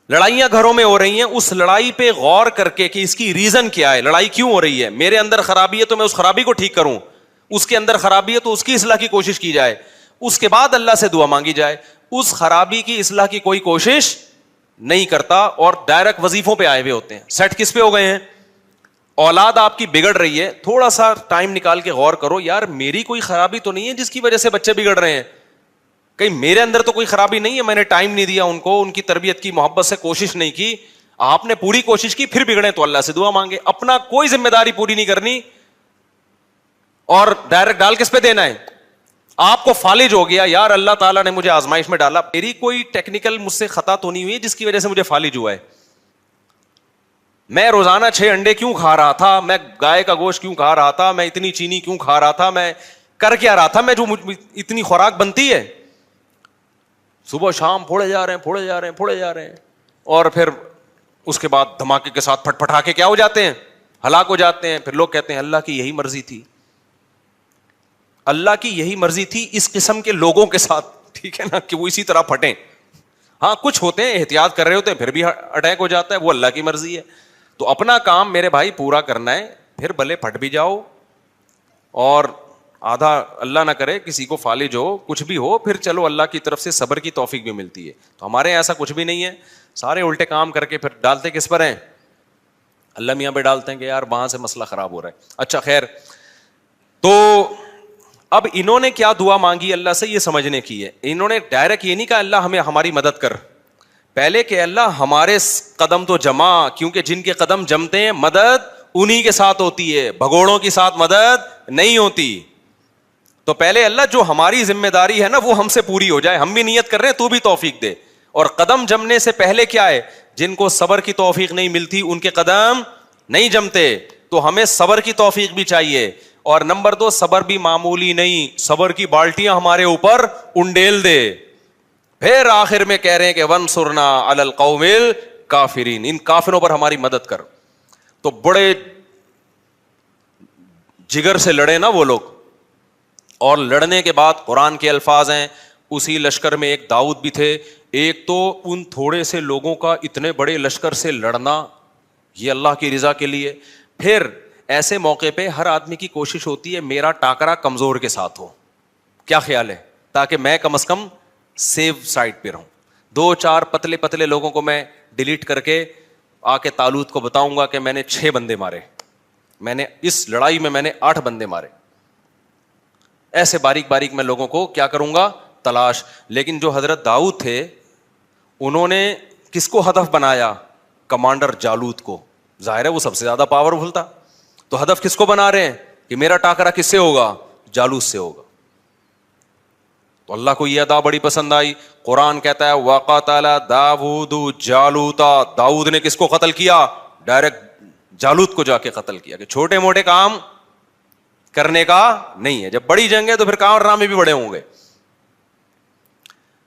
لڑائیاں گھروں میں ہو رہی ہیں, اس لڑائی پہ غور کر کے کہ اس کی ریزن کیا ہے, لڑائی کیوں ہو رہی ہے. میرے اندر خرابی ہے تو میں اس خرابی کو ٹھیک کروں, اس کے اندر خرابی ہے تو اس کی اصلاح کی کوشش کی جائے. اس کے بعد اللہ سے دعا مانگی جائے. اس خرابی کی اصلاح کی کوئی کوشش نہیں کرتا اور ڈائریکٹ وظیفوں پہ آئے ہوئے ہوتے ہیں. سیٹ کس پہ ہو گئے ہیں؟ اولاد آپ کی بگڑ رہی ہے, تھوڑا سا ٹائم نکال کے غور کرو, یار میری کوئی خرابی تو نہیں ہے جس کی وجہ سے بچے بگڑ رہے ہیں, کہیں میرے اندر تو کوئی خرابی نہیں ہے, میں نے ٹائم نہیں دیا ان کو, ان کی تربیت کی, محبت سے کوشش نہیں کی. آپ نے پوری کوشش کی پھر بگڑے تو اللہ سے دعا مانگے. اپنا کوئی ذمہ داری پوری نہیں کرنی اور ڈائریکٹ ڈال کس پہ دینا ہے. آپ کو فالج ہو گیا, یار اللہ تعالیٰ نے مجھے آزمائش میں ڈالا, میری کوئی ٹیکنیکل مجھ سے خطا تو نہیں ہوئی جس کی وجہ سے مجھے فالج ہوا ہے. میں روزانہ 6 انڈے کیوں کھا رہا تھا, میں گائے کا گوشت کیوں کھا رہا تھا, میں اتنی چینی کیوں کھا رہا تھا, میں کر کیا رہا تھا, میں جو اتنی خوراک بنتی ہے, صبح شام پھوڑے جا رہے ہیں اور پھر اس کے بعد دھماکے کے ساتھ پھٹ پھٹا کے کیا ہو جاتے ہیں, ہلاک ہو جاتے ہیں. پھر لوگ کہتے ہیں اللہ کی یہی مرضی تھی, اللہ کی یہی مرضی تھی اس قسم کے لوگوں کے ساتھ, ٹھیک ہے نا, کہ وہ اسی طرح پھٹیں. ہاں کچھ ہوتے ہیں احتیاط کر رہے ہوتے ہیں پھر بھی اٹیک ہو جاتا ہے, وہ اللہ کی مرضی ہے. تو اپنا کام میرے بھائی پورا کرنا ہے, پھر بھلے پھٹ بھی جاؤ اور آدھا اللہ نہ کرے کسی کو فالج ہو, کچھ بھی ہو, پھر چلو اللہ کی طرف سے صبر کی توفیق بھی ملتی ہے. تو ہمارے یہاں ایسا کچھ بھی نہیں ہے, سارے الٹے کام کر کے پھر ڈالتے کس پر ہیں, اللہ میاں پہ ڈالتے ہیں کہ یار وہاں سے مسئلہ خراب ہو رہا ہے. اچھا خیر, تو اب انہوں نے کیا دعا مانگی اللہ سے یہ سمجھنے کی ہے. انہوں نے ڈائریکٹ یہ نہیں کہا اللہ ہمیں ہماری مدد کر, پہلے کہ اللہ ہمارے قدم تو جما, کیونکہ جن کے قدم جمتے ہیں مدد انہی کے ساتھ ہوتی ہے, بھگوڑوں کے ساتھ مدد نہیں ہوتی. تو پہلے اللہ جو ہماری ذمہ داری ہے نا وہ ہم سے پوری ہو جائے, ہم بھی نیت کر رہے ہیں تو بھی توفیق دے. اور قدم جمنے سے پہلے کیا ہے, جن کو صبر کی توفیق نہیں ملتی ان کے قدم نہیں جمتے, تو ہمیں صبر کی توفیق بھی چاہیے. اور نمبر 2, صبر بھی معمولی نہیں, صبر کی بالٹیاں ہمارے اوپر انڈیل دے. پھر آخر میں کہہ رہے ہیں کہ وانصرنا علی القوم الکافرین, ان کافروں پر ہماری مدد کر. تو بڑے جگر سے لڑے نا وہ لوگ, اور لڑنے کے بعد قرآن کے الفاظ ہیں, اسی لشکر میں ایک داؤد بھی تھے. ایک تو ان تھوڑے سے لوگوں کا اتنے بڑے لشکر سے لڑنا یہ اللہ کی رضا کے لیے. پھر ایسے موقع پہ ہر آدمی کی کوشش ہوتی ہے میرا ٹاکرا کمزور کے ساتھ ہو, کیا خیال ہے, تاکہ میں کم از کم سیو سائڈ پہ رہوں. 2-4 پتلے پتلے لوگوں کو میں ڈیلیٹ کر کے آ کے طالوت کو بتاؤں گا کہ میں نے 6 بندے مارے, میں نے اس لڑائی میں میں نے 8 بندے مارے. ایسے باریک باریک میں لوگوں کو کیا کروں گا, تلاش. لیکن جو حضرت داؤد تھے انہوں نے کس کو ہدف بنایا, کمانڈر جالوت کو. ظاہر ہے وہ سب سے زیادہ پاورفل تھا, تو ہدف کس کو بنا رہے ہیں کہ میرا ٹاکرا کس سے ہوگا, جالوت سے ہوگا. تو اللہ کو یہ ادا بڑی پسند آئی. قرآن کہتا ہے وقتل داؤد جالوتا, داؤد نے کس کو قتل کیا, ڈائریکٹ جالوت کو جا کے قتل کیا. کہ چھوٹے موٹے کام کرنے کا نہیں ہے, جب بڑی جنگ ہے تو پھر کام اور رامے بھی بڑے ہوں گے.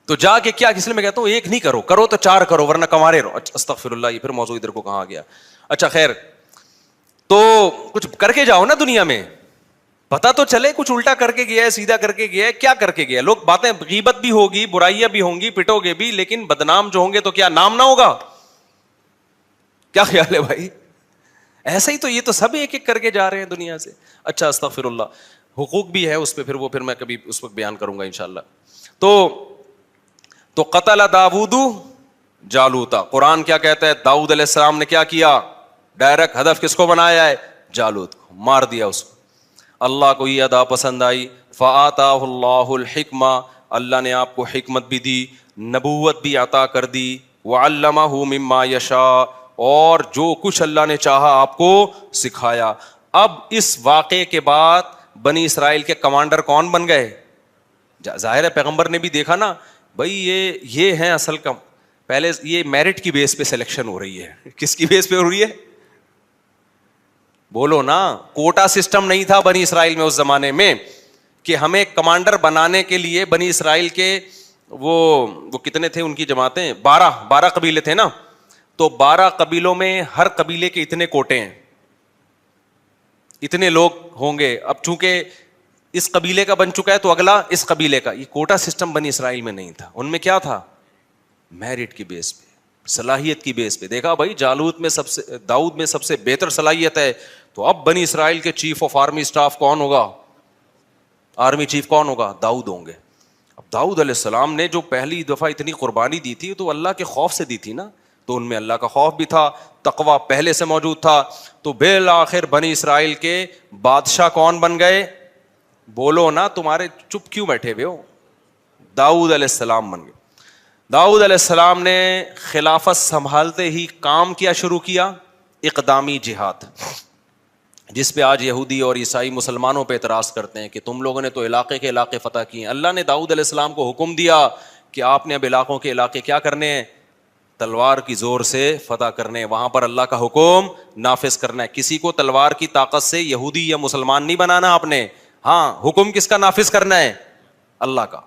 تو جا کے کیا, اس لیے میں کہتا ہوں ایک نہیں کرو, کرو تو 4 کرو ورنہ کمارے رہو. استغفر اللہ, یہ پھر موضوع ادھر کو کہاں گیا. اچھا خیر, تو کچھ کر کے جاؤ نا دنیا میں, پتا تو چلے کچھ الٹا کر کے گیا ہے, سیدھا کر کے گیا ہے, کیا کر کے گیا. لوگ باتیں, غیبت بھی ہوگی, برائیاں بھی ہوں گی, پٹو گے بھی, لیکن بدنام جو ہوں گے تو کیا نام نہ ہوگا, کیا خیال ہے بھائی. ایسا ہی تو یہ تو سب ایک ایک کر کے جا رہے ہیں دنیا سے. اچھا استغفر اللہ, حقوق بھی ہے اس پہ, پھر وہ پھر میں کبھی اس وقت بیان کروں گا انشاءاللہ. تو قتل داؤد جالوتا, قرآن کیا کہتا ہے, داؤد علیہ السلام نے کیا کیا, ڈائریکٹ ہدف کس کو بنایا ہے, جالوت کو مار دیا اس کو. اللہ کو یہ ادا پسند آئی. فآتاہ اللہ الحکمہ, اللہ نے آپ کو حکمت بھی دی, نبوت بھی عطا کر دی. وعلمہ مما یشاء, اور جو کچھ اللہ نے چاہا آپ کو سکھایا. اب اس واقعے کے بعد بنی اسرائیل کے کمانڈر کون بن گئے, ظاہر ہے پیغمبر نے بھی دیکھا نا بھائی یہ ہیں اصل کم. پہلے یہ میرٹ کی بیس پہ سلیکشن ہو رہی ہے, کس کی بیس پہ ہو رہی ہے, بولو نا. کوٹا سسٹم نہیں تھا بنی اسرائیل میں اس زمانے میں کہ ہمیں کمانڈر بنانے کے لیے بنی اسرائیل کے وہ کتنے تھے, ان کی جماعتیں 12 قبیلے تھے نا, تو 12 قبیلوں میں ہر قبیلے کے اتنے کوٹے ہیں, اتنے لوگ ہوں گے. اب چونکہ اس قبیلے کا بن چکا ہے تو اگلا اس قبیلے کا. یہ کوٹا سسٹم بنی اسرائیل میں نہیں تھا, ان میں کیا تھا, میرٹ کی بیس پہ, صلاحیت کی بیس پہ. دیکھا بھائی جالوت میں داؤد میں سب سے بہتر صلاحیت ہے, تو اب بنی اسرائیل کے چیف آف آرمی اسٹاف کون ہوگا, آرمی چیف کون ہوگا, داؤد ہوں گے. اب داؤد علیہ السلام نے جو پہلی دفعہ اتنی قربانی دی تھی تو اللہ کے خوف سے دی تھی نا, تو ان میں اللہ کا خوف بھی تھا, تقویٰ پہلے سے موجود تھا. تو بالآخر بنی اسرائیل کے بادشاہ کون بن گئے؟ بولو نا, تمہارے چپ کیوں بیٹھے ہوئے ہو؟ داؤد علیہ السلام بن گئے. داؤد علیہ السلام نے خلافت سنبھالتے ہی کام کیا شروع کیا, اقدامی جہاد, جس پہ آج یہودی اور عیسائی مسلمانوں پہ اعتراض کرتے ہیں کہ تم لوگوں نے تو علاقے کے علاقے فتح کیے. اللہ نے داؤد علیہ السلام کو حکم دیا کہ آپ نے اب علاقوں کے علاقے کیا کرنے ہیں؟ تلوار کی زور سے فتح کرنے, وہاں پر اللہ کا حکم نافذ کرنا ہے. کسی کو تلوار کی طاقت سے یہودی یا مسلمان نہیں بنانا آپ نے, ہاں حکم کس کا نافذ کرنا ہے؟ اللہ کا.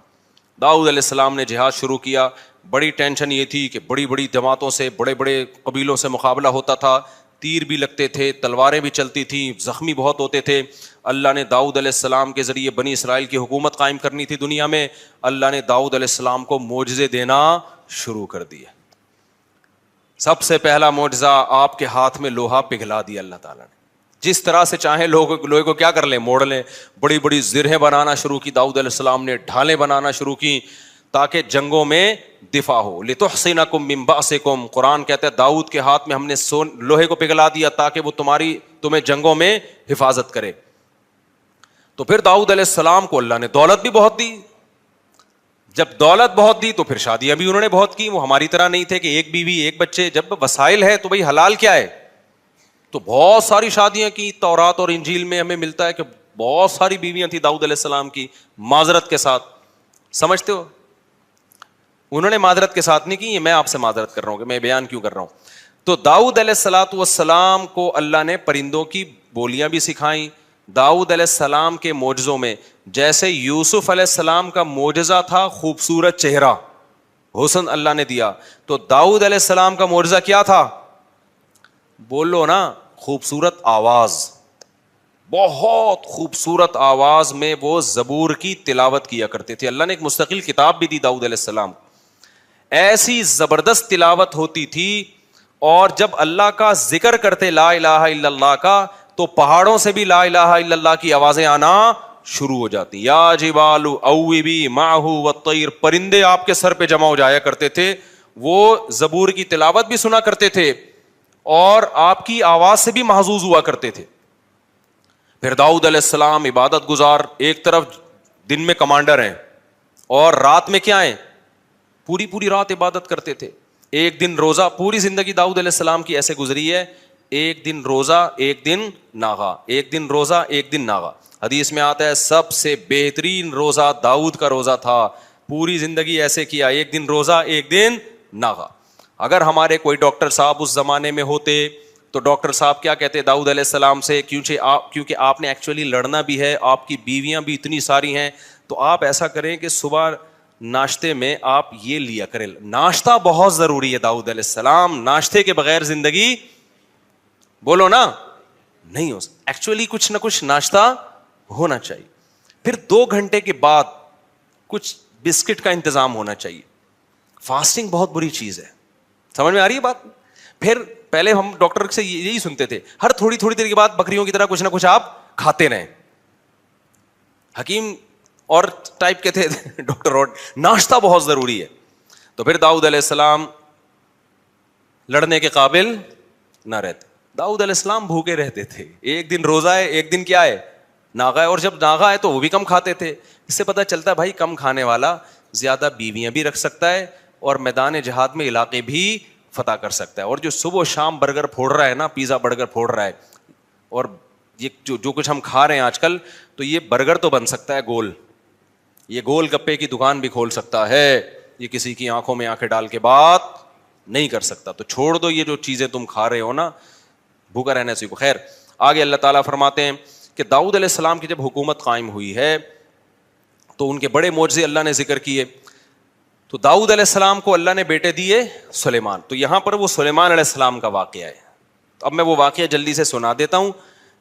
داؤد علیہ السلام نے جہاد شروع کیا. بڑی ٹینشن یہ تھی کہ بڑی بڑی جماعتوں سے, بڑے بڑے قبیلوں سے مقابلہ ہوتا تھا, تیر بھی لگتے تھے, تلواریں بھی چلتی تھیں, زخمی بہت ہوتے تھے. اللہ نے داؤد علیہ السلام کے ذریعے بنی اسرائیل کی حکومت قائم کرنی تھی دنیا میں. اللہ نے داؤد علیہ السلام کو معجزے دینا شروع کر دیے. سب سے پہلا معجزہ, آپ کے ہاتھ میں لوہا پگھلا دیا اللہ تعالیٰ نے. جس طرح سے چاہیں لوہے کو کیا کر لیں, موڑ لیں. بڑی بڑی زرہیں بنانا شروع کی داؤد علیہ السلام نے, ڈھالیں بنانا شروع کی تاکہ جنگوں میں دفاع ہو. لِتُحْصِنَكُم مِّن بَأْسِكُم, قرآن کہتا ہے داؤد کے ہاتھ میں ہم نے لوہے کو پگھلا دیا تاکہ وہ تمہیں جنگوں میں حفاظت کرے. تو پھر داؤد علیہ السلام کو اللہ نے دولت بھی بہت دی. جب دولت بہت دی تو پھر شادیاں بھی انہوں نے بہت کی. وہ ہماری طرح نہیں تھے کہ ایک بیوی ایک بچے. جب وسائل ہے تو بھائی حلال کیا ہے, تو بہت ساری شادیاں کی. تورات اور انجیل میں ہمیں ملتا ہے کہ بہت ساری بیویاں تھیں داؤد علیہ السلام کی, معذرت کے ساتھ. سمجھتے ہو, انہوں نے معذرت کے ساتھ نہیں کی, یہ میں آپ سے معذرت کر رہا ہوں کہ میں بیان کیوں کر رہا ہوں. تو داؤد علیہ الصلوۃ والسلام کو اللہ نے پرندوں کی بولیاں بھی سکھائیں. داؤد علیہ السلام کے معجزوں میں جیسے یوسف علیہ السلام کا معجزہ تھا خوبصورت چہرہ, حسن اللہ نے دیا, تو داؤد علیہ السلام کا معجزہ کیا تھا؟ بولو نا, خوبصورت آواز. بہت خوبصورت آواز میں وہ زبور کی تلاوت کیا کرتے تھے. اللہ نے ایک مستقل کتاب بھی دی داؤد علیہ السلام. ایسی زبردست تلاوت ہوتی تھی, اور جب اللہ کا ذکر کرتے لا الہ الا اللہ کا, تو پہاڑوں سے بھی لا الہ الا اللہ کی آوازیں آنا شروع ہو جاتی. یا جبال اوبی معہ والطیر, پرندے آپ کے سر پہ جمع ہو جایا کرتے تھے, وہ زبور کی تلاوت بھی سنا کرتے تھے اور آپ کی آواز سے بھی محظوظ ہوا کرتے تھے. پھر داؤد علیہ السلام عبادت گزار, ایک طرف دن میں کمانڈر ہیں اور رات میں کیا ہیں, پوری پوری رات عبادت کرتے تھے. ایک دن روزہ, پوری زندگی داؤد علیہ السلام کی ایسے گزری ہے, ایک دن روزہ ایک دن ناغا, ایک دن روزہ ایک دن ناغا. حدیث میں آتا ہے سب سے بہترین روزہ داؤد کا روزہ تھا, پوری زندگی ایسے کیا, ایک دن روزہ ایک دن ناغا. اگر ہمارے کوئی ڈاکٹر صاحب اس زمانے میں ہوتے تو ڈاکٹر صاحب کیا کہتے داؤد علیہ السلام سے, کیونکہ آپ نے ایکچولی لڑنا بھی ہے, آپ کی بیویاں بھی اتنی ساری ہیں, تو آپ ایسا کریں کہ صبح ناشتے میں آپ یہ لیا کریں. ناشتہ بہت ضروری ہے داؤد علیہ السلام, ناشتے کے بغیر زندگی بولو نا نہیں ہو سکتا. ایکچولی کچھ نہ کچھ ناشتہ ہونا چاہیے. پھر 2 گھنٹے کے بعد کچھ بسکٹ کا انتظام ہونا چاہیے. فاسٹنگ بہت بری چیز ہے, سمجھ میں آ رہی ہے بات. پھر پہلے ہم ڈاکٹر سے یہی سنتے تھے, ہر تھوڑی تھوڑی دیر کے بعد بکریوں کی طرح کچھ نہ کچھ آپ کھاتے رہیں. حکیم اور ٹائپ کے تھے ڈاکٹر, اور ناشتہ بہت ضروری ہے. تو پھر داؤد علیہ السلام لڑنے کے قابل نہ رہتے. داؤد علیہ السلام بھوکے رہتے تھے, ایک دن روزہ ہے ایک دن کیا ہے ناغا ہے, اور جب ناغا ہے تو وہ بھی کم کھاتے تھے. اس سے پتہ چلتا ہے بھائی کم کھانے والا زیادہ بیویاں بھی رکھ سکتا ہے اور میدان جہاد میں علاقے بھی فتح کر سکتا ہے. اور جو صبح و شام برگر پھوڑ رہا ہے نا, پیزا برگر پھوڑ رہا ہے, اور یہ جو کچھ ہم کھا رہے ہیں آج کل, تو یہ برگر تو بن سکتا ہے گول, یہ گول گپے کی دکان بھی کھول سکتا ہے, یہ کسی کی آنکھوں میں آنکھیں ڈال کے بات نہیں کر سکتا. تو چھوڑ دو یہ جو چیزیں تم کھا رہے ہو نا, بھوکا رہنا سیکھو. خیر, آگے اللہ تعالیٰ فرماتے ہیں کہ داؤد علیہ السلام کی جب حکومت قائم ہوئی ہے تو ان کے بڑے معجزے اللہ نے ذکر کیے. تو داؤد علیہ السلام کو اللہ نے بیٹے دیے سلیمان. تو یہاں پر وہ سلیمان علیہ السلام کا واقعہ ہے. اب میں وہ واقعہ جلدی سے سنا دیتا ہوں,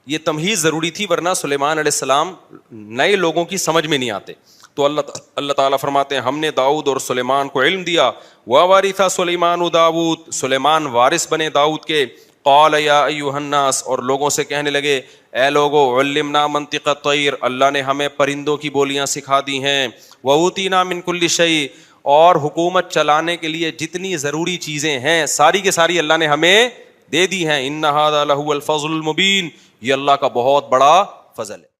یہ تمہیز ضروری تھی, ورنہ سلیمان علیہ السلام نئے لوگوں کی سمجھ میں نہیں آتے. تو اللہ تعالیٰ فرماتے ہیں ہم نے داؤد اور سلیمان کو علم دیا. وَوَرِثَ سُلَيْمَانُ داؤد, سلیمان وارث بنے داؤد کے. قال یا ایھا الناس، اور لوگوں سے کہنے لگے اے لوگو، علمنا منطق الطیر، اللہ نے ہمیں پرندوں کی بولیاں سکھا دی ہیں، وأوتینا من کل شیء، اور حکومت چلانے کے لیے جتنی ضروری چیزیں ہیں ساری کے ساری اللہ نے ہمیں دے دی ہیں، ان ھذا لہو الفضل المبین، یہ اللہ کا بہت بڑا فضل ہے۔